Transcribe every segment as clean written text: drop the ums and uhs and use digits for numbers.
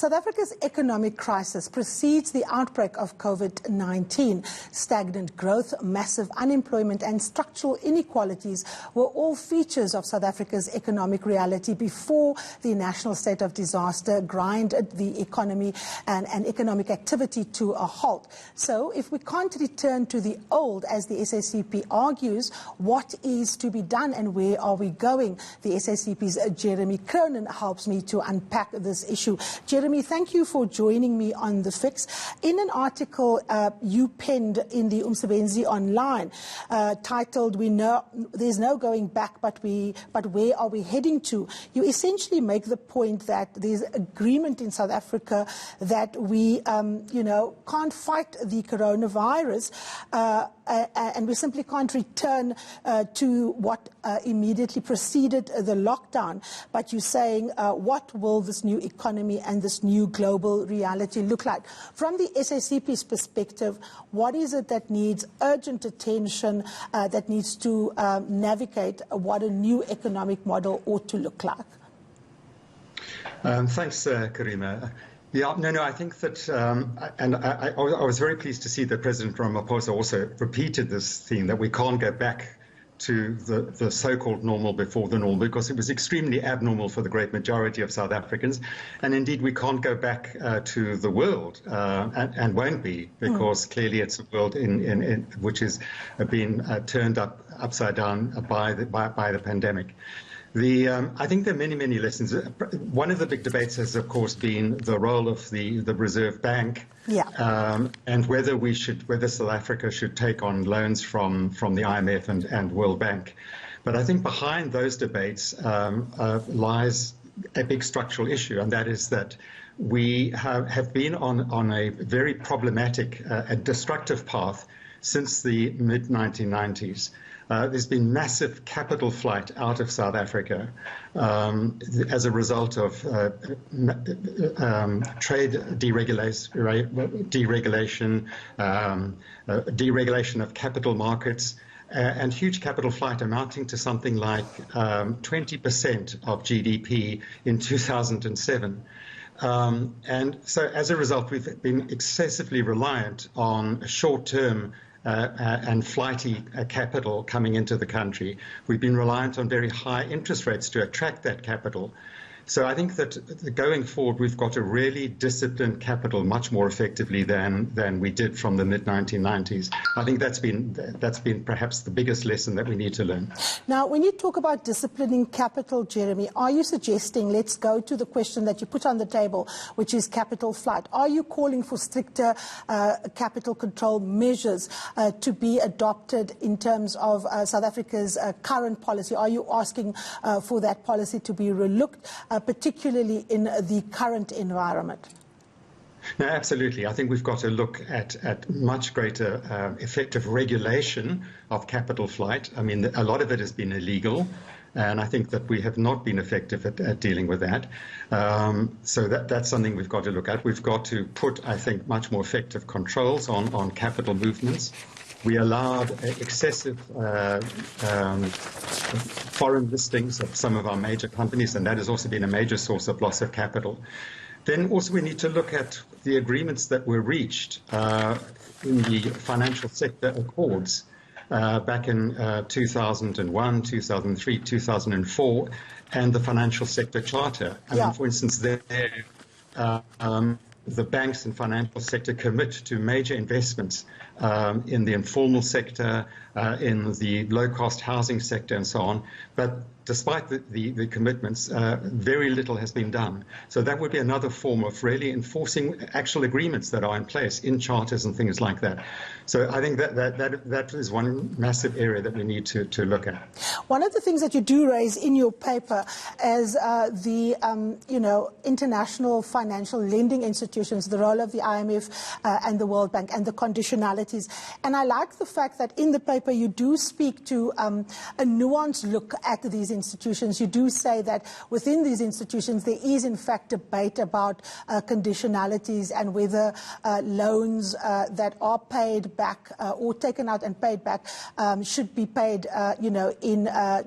South Africa's economic crisis precedes the outbreak of COVID-19. Stagnant growth, massive unemployment and structural inequalities were all features of South Africa's economic reality before the national state of disaster grinded the economy and economic activity to a halt. So if we can't return to the old, as the SACP argues, what is to be done and where are we going? The SACP's Jeremy Cronin helps me to unpack this issue. Jeremy, thank you for joining me on The Fix. In an article you penned in the Umsebenzi Online titled "We Know There's No Going Back, but Where Are We Heading To?" you essentially make the point that there's agreement in South Africa that we, can't fight the coronavirus and we simply can't return to what immediately preceded the lockdown. But you're saying, what will this new economy and this new global reality look like? From the SACP's perspective, what is it that needs urgent attention, that needs to navigate what a new economic model ought to look like? Thanks, Karima. Yeah, I think that, and I was very pleased to see that President Ramaphosa also repeated this theme, that we can't go back to the so-called normal before the normal, because it was extremely abnormal for the great majority of South Africans. And indeed, we can't go back to the world, and won't be, because clearly it's a world in which has been turned upside down by the pandemic. I think there are many lessons. One of the big debates has, of course, been the role of the Reserve Bank, and whether South Africa should take on loans from the IMF and World Bank. But I think behind those debates lies a big structural issue, and that is that we have been on a very problematic and destructive path since the mid-1990s. There's been massive capital flight out of South Africa as a result of trade deregulation of capital markets, and huge capital flight amounting to something like 20% of GDP in 2007. And so as a result, we've been excessively reliant on short-term and flighty capital coming into the country. We've been reliant on very high interest rates to attract that capital. So I think that going forward, we've got to really discipline capital much more effectively than we did from the mid-1990s. I think that's been perhaps the biggest lesson that we need to learn. Now, when you talk about disciplining capital, Jeremy, are you suggesting, let's go to the question that you put on the table, which is capital flight. Are you calling for stricter capital control measures to be adopted in terms of South Africa's current policy? Are you asking for that policy to be relooked, particularly in the current environment? No, absolutely. I think we've got to look at much greater effective regulation of capital flight. I mean, a lot of it has been illegal, and I think that we have not been effective at dealing with that. So that's something we've got to look at. We've got to put, I think, much more effective controls on capital movements. We allowed excessive foreign listings of some of our major companies, and that has also been a major source of loss of capital. Then also we need to look at the agreements that were reached in the financial sector accords back in 2001, 2003, 2004, and the Financial Sector Charter. And for instance, the banks and financial sector commit to major investments in the informal sector, in the low-cost housing sector, and so on. But despite the commitments, very little has been done. So that would be another form of really enforcing actual agreements that are in place in charters and things like that. So I think that is one massive area that we need to look at. One of the things that you do raise in your paper is the international financial lending institutions, the role of the IMF and the World Bank, and the conditionalities. And I like the fact that in the paper you do speak to a nuanced look at these institutions, you do say that within these institutions there is in fact debate about conditionalities and whether loans that are paid back or taken out and paid back should be paid, in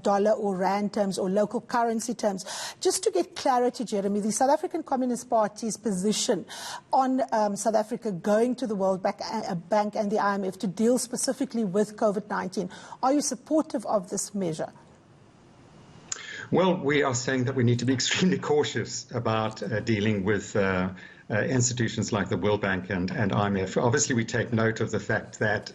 dollar or rand terms or local currency terms. Just to get clarity, Jeremy, the South African Communist Party's position on South Africa going to the World Bank and the IMF to deal specifically with COVID-19. Are you supportive of this measure? Well, we are saying that we need to be extremely cautious about dealing with institutions like the World Bank and IMF. Obviously, we take note of the fact that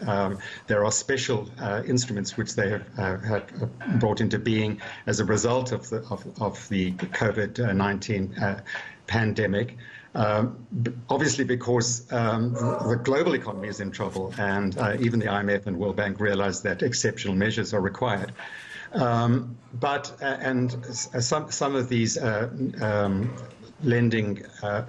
there are special instruments which they have brought into being as a result of the COVID-19 pandemic. Obviously, because the global economy is in trouble, and even the IMF and World Bank realize that exceptional measures are required. But some of these lending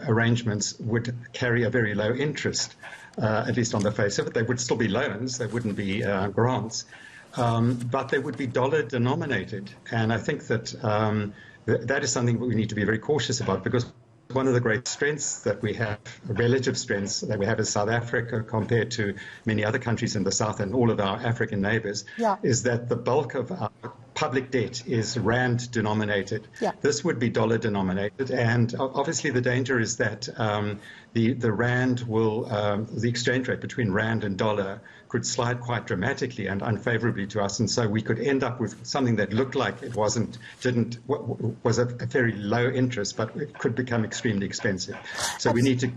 arrangements would carry a very low interest, at least on the face of it. They would still be loans, they wouldn't be grants, but they would be dollar denominated. And I think that that is something that we need to be very cautious about, because one of the great strengths that we have, relative strengths that we have as South Africa compared to many other countries in the South and all of our African neighbors, is that the bulk of our public debt is rand denominated. This would be dollar denominated, and obviously the danger is that the rand will, the exchange rate between rand and dollar could slide quite dramatically and unfavorably to us, and so we could end up with something that looked like it was a very low interest, but it could become extremely expensive. So we need to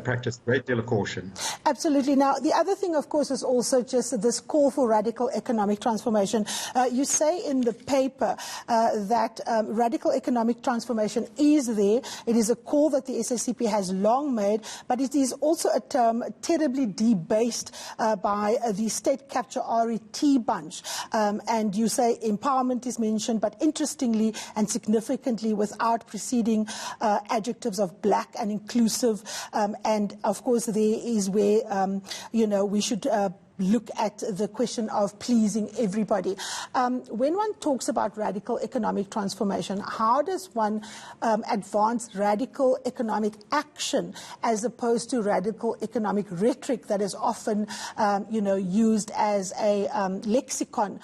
practice a great deal of caution. Absolutely. Now, the other thing, of course, is also just this call for radical economic transformation. You say in the paper that radical economic transformation is there. It is a call that the SACP has long made, but it is also a term terribly debased by the state capture RET bunch. And you say empowerment is mentioned, but interestingly and significantly without preceding adjectives of black and inclusive. And of course, there is where, we should look at the question of pleasing everybody. When one talks about radical economic transformation, how does one advance radical economic action as opposed to radical economic rhetoric that is often, used as a lexicon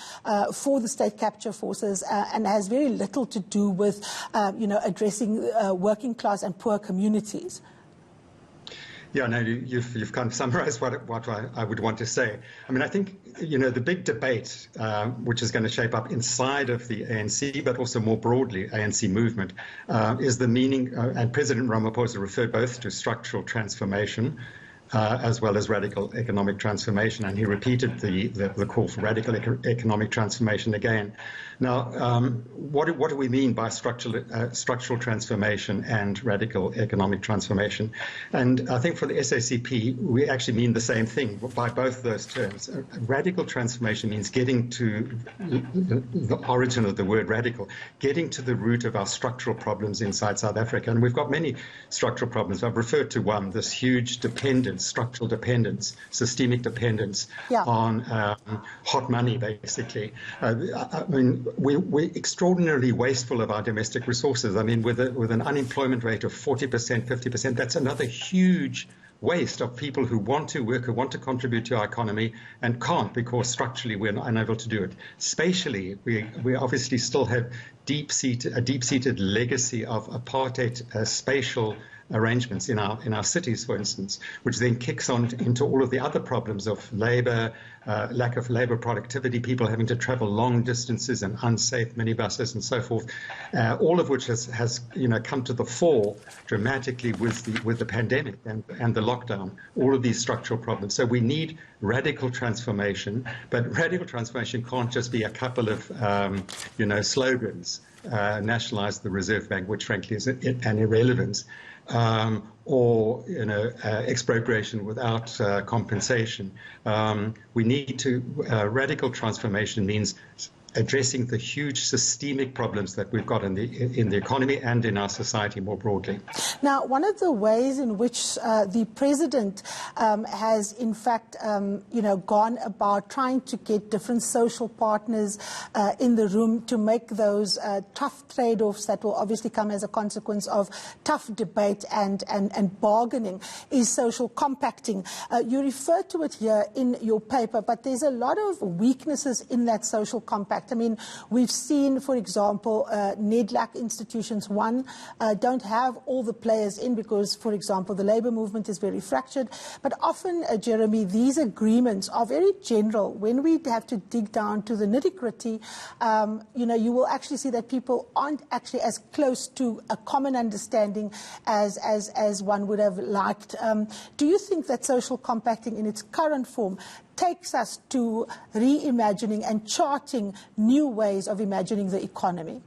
for the state capture forces and has very little to do with, addressing working class and poor communities? Yeah, no, you've kind of summarized what I would want to say. I mean, I think, the big debate, which is going to shape up inside of the ANC, but also more broadly, ANC movement, is the meaning, and President Ramaphosa referred both to structural transformation as well as radical economic transformation, and he repeated the call for radical economic transformation again. Now, what do we mean by structural transformation and radical economic transformation? And I think for the SACP, we actually mean the same thing by both those terms. Radical transformation means getting to the origin of the word radical, getting to the root of our structural problems inside South Africa. And we've got many structural problems. I've referred to one, this huge dependence, structural dependence, systemic dependence on hot money, basically. I mean, we're extraordinarily wasteful of our domestic resources. I mean, with an unemployment rate of 40%, 50%, that's another huge waste of people who want to work, who want to contribute to our economy and can't because structurally we're unable to do it. Spatially, we obviously still have a deep-seated legacy of apartheid spatial arrangements in our cities, for instance, which then kicks on into all of the other problems of labor, lack of labor productivity, people having to travel long distances and unsafe minibuses and so forth, all of which has come to the fore dramatically with the pandemic and the lockdown, all of these structural problems. So we need radical transformation, but radical transformation can't just be a couple of slogans, nationalize the Reserve Bank, which frankly is an irrelevance, or expropriation without compensation. We need to radical transformation means addressing the huge systemic problems that we've got in the economy and in our society more broadly. Now, one of the ways in which the president has, in fact, gone about trying to get different social partners in the room to make those tough trade-offs that will obviously come as a consequence of tough debate and bargaining is social compacting. You refer to it here in your paper, but there's a lot of weaknesses in that social compact. I mean, we've seen, for example, NEDLAC institutions, don't have all the players in because, for example, the labour movement is very fractured. But often, Jeremy, these agreements are very general. When we have to dig down to the nitty-gritty, you will actually see that people aren't actually as close to a common understanding as one would have liked. Do you think that social compacting in its current form takes us to reimagining and charting new ways of imagining the economy?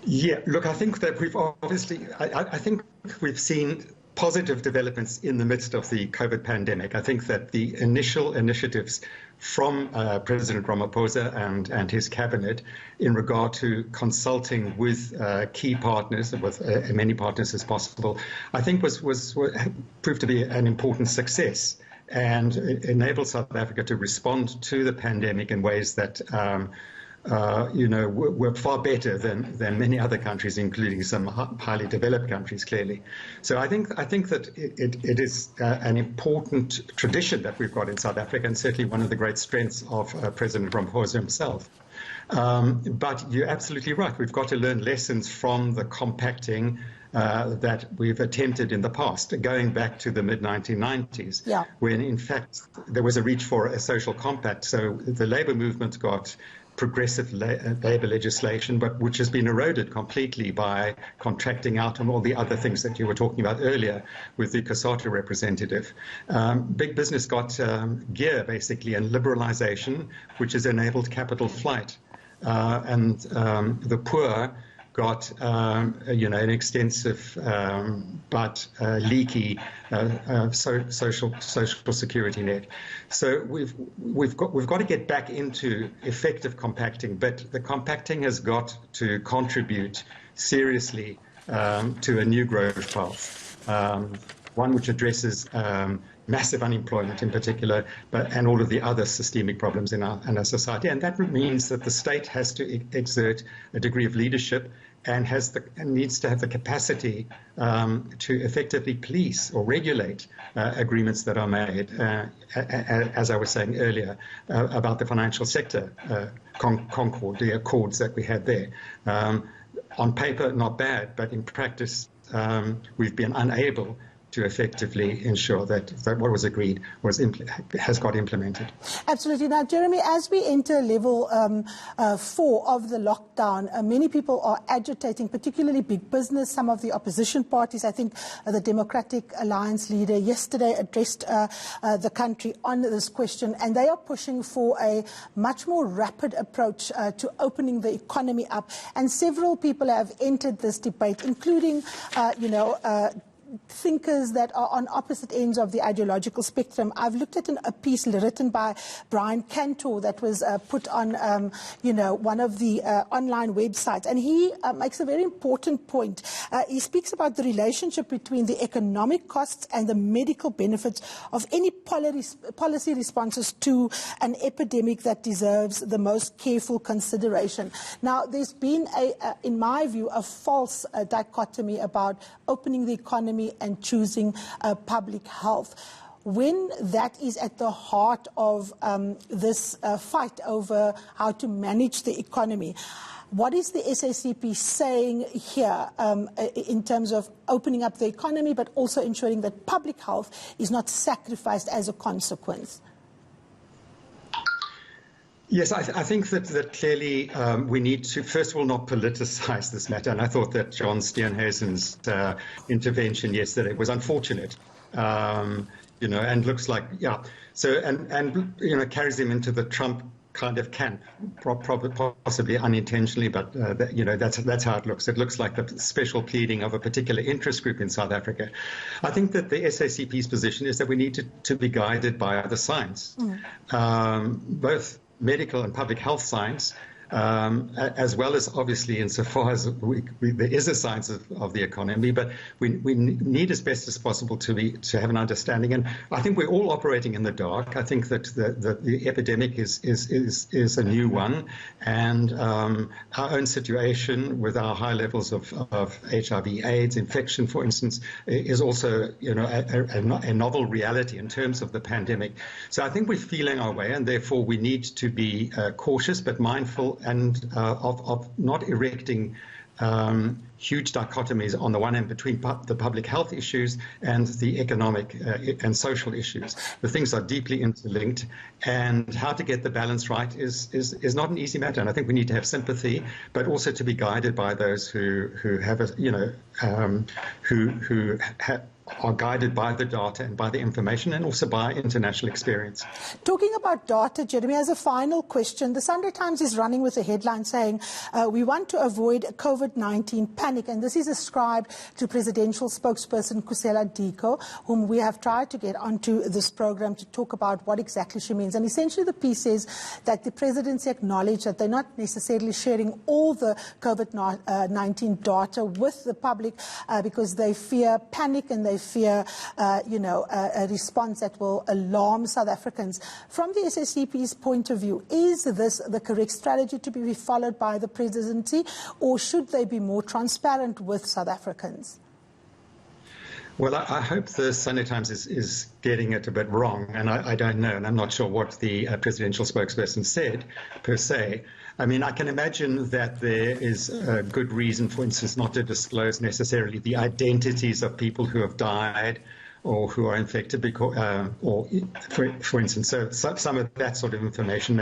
Yeah, look, I think that we've obviously, I think we've seen positive developments in the midst of the COVID pandemic. I think that the initial initiatives from President Ramaphosa and his cabinet in regard to consulting with key partners, with as many partners as possible, I think proved to be an important success and enabled South Africa to respond to the pandemic in ways that were far better than many other countries, including some highly developed countries, clearly. So I think that it is an important tradition that we've got in South Africa, and certainly one of the great strengths of President Ramaphosa himself. But you're absolutely right. We've got to learn lessons from the compacting that we've attempted in the past, going back to the mid-1990s, when, in fact, there was a reach for a social compact. So the labour movement got progressive labour legislation, but which has been eroded completely by contracting out and all the other things that you were talking about earlier with the COSATU representative. Big business got gear, basically, and liberalisation, which has enabled capital flight. And the poor got an extensive but leaky social security net. So we've got to get back into effective compacting, but the compacting has got to contribute seriously to a new growth path, one which addresses massive unemployment in particular, and all of the other systemic problems in our society. And that means that the state has to exert a degree of leadership and needs to have the capacity to effectively police or regulate agreements that are made, as I was saying earlier, about the financial sector, Concord, the accords that we had there. On paper, not bad, but in practice, we've been unable to effectively ensure that what was agreed has got implemented. Absolutely. Now, Jeremy, as we enter level 4 of the lockdown, many people are agitating, particularly big business, some of the opposition parties. I think the Democratic Alliance leader yesterday addressed the country on this question, and they are pushing for a much more rapid approach to opening the economy up. And several people have entered this debate, including, thinkers that are on opposite ends of the ideological spectrum. I've looked at a piece written by Brian Cantor that was put on, one of the online websites, and he makes a very important point. He speaks about the relationship between the economic costs and the medical benefits of any policy responses to an epidemic that deserves the most careful consideration. Now, there's been, in my view, a false dichotomy about opening the economy and choosing public health. When that is at the heart of this fight over how to manage the economy, what is the SACP saying here in terms of opening up the economy, but also ensuring that public health is not sacrificed as a consequence? Yes, I think that clearly we need to, first of all, not politicize this matter. And I thought that John Steenhuisen's intervention yesterday was unfortunate, and looks like, so, and carries him into the Trump kind of camp, possibly unintentionally, but that's how it looks. It looks like the special pleading of a particular interest group in South Africa. I think that the SACP's position is that we need to be guided by the science, both medical and public health science, as well as obviously insofar as there is a science of the economy, but we need as best as possible to have an understanding. And I think we're all operating in the dark. I think that the epidemic is a new one, and our own situation with our high levels of HIV/AIDS infection, for instance, is also a novel reality in terms of the pandemic. So I think we're feeling our way, and therefore we need to be cautious but mindful and of not erecting huge dichotomies on the one hand between the public health issues and the economic and social issues. The things are deeply interlinked, and how to get the balance right is not an easy matter. And I think we need to have sympathy, but also to be guided by those who are guided by the data and by the information, and also by international experience. Talking about data, Jeremy, as a final question, the Sunday Times is running with a headline saying, we want to avoid COVID-19 panic, and this is ascribed to presidential spokesperson Khusela Diko, whom we have tried to get onto this program to talk about what exactly she means. And essentially the piece says that the presidency acknowledged that they're not necessarily sharing all the COVID-19 data with the public because they fear panic and they fear, a response that will alarm South Africans. From the SSCP's point of view, is this the correct strategy to be followed by the presidency, or should they be more transparent with South Africans? Well, I hope the Sunday Times is getting it a bit wrong, and I don't know, and I'm not sure what the presidential spokesperson said, per se. I mean, I can imagine that there is a good reason, for instance, not to disclose necessarily the identities of people who have died or who are infected, because, or for instance, so some of that sort of information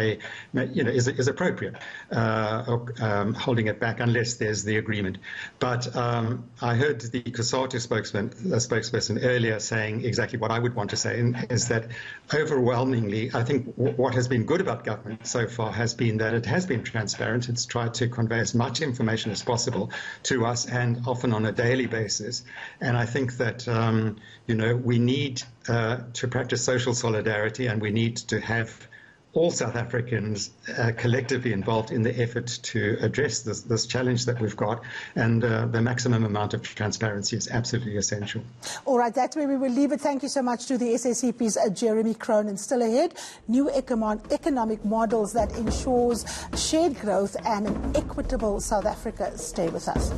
is appropriate, holding it back unless there's the agreement. But I heard the COSATU spokesperson earlier saying exactly what I would want to say, is that overwhelmingly, I think what has been good about government so far has been that it has been transparent. It's tried to convey as much information as possible to us, and often on a daily basis. And I think that, we need to practice social solidarity, and we need to have all South Africans collectively involved in the effort to address this challenge that we've got, and the maximum amount of transparency is absolutely essential. All right, that's where we will leave it. Thank you so much to the SSCP's Jeremy Cronin. Still ahead, new economic models that ensures shared growth and an equitable South Africa. Stay with us.